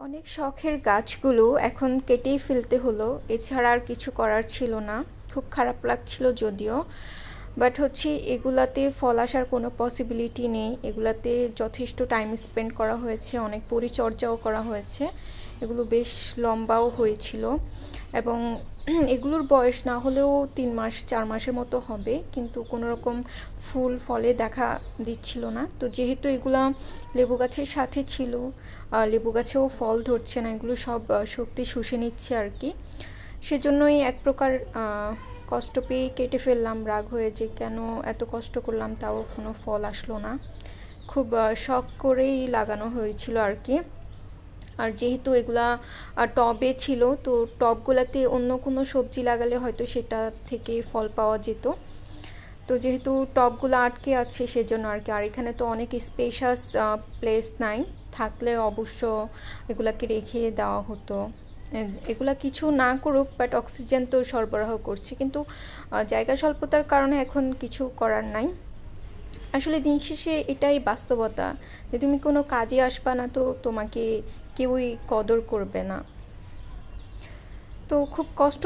অনেক শখের গাছগুলো এখন কেটেই ফেলতে হলো, এছাড়া আর কিছু করার ছিল না। খুব খারাপ লাগছিল যদিও, বাট হচ্ছে এগুলাতে ফল আসার কোনো পসিবিলিটি নেই। এগুলাতে যথেষ্ট টাইম স্পেন্ড করা হয়েছে, অনেক পরিচর্যাও করা হয়েছে, এগুলো বেশ লম্বাও হয়েছিল এবং এগুলোর বয়স না হলেও 3 মাস 4 মাসের মতো হবে, কিন্তু কোনো রকম ফুল ফলে দেখা দিচ্ছিল না। তো যেহেতু এগুলা লেবু গাছের সাথে ছিল, লেবু গাছেও ফল ধরছে না, এগুলো সব শক্তি শুষে নিচ্ছে আর কি। সেজন্যই এক প্রকার কষ্ট পেয়ে কেটে ফেললাম, রাগ হয়ে যে কেন এত কষ্ট করলাম তাও কোনো ফল আসলো না। খুব শখ করেই লাগানো হয়েছিল আর কি। আর যেহেতু এগুলা টবে ছিল, তো টবগুলাতে অন্য কোনো সবজি লাগালে হয়তো সেটা থেকে ফল পাওয়া যেত। তো যেহেতু টবগুলো আটকে আছে সেজন্য আর কি। আর এখানে তো অনেক স্পেশাস প্লেস নাই, থাকলে অবশ্য এগুলাকে রেখে দেওয়া হতো। এগুলা কিছু না করুক, বাট অক্সিজেন তো সরবরাহ করছে, কিন্তু জায়গা স্বল্পতার কারণে এখন কিছু করার নাই। আসলে দিন শেষে এটাই বাস্তবতা, যে তুমি কোনো কাজে আসবা না তো তোমাকে কেউই কদর করবে না। তো খুব কষ্ট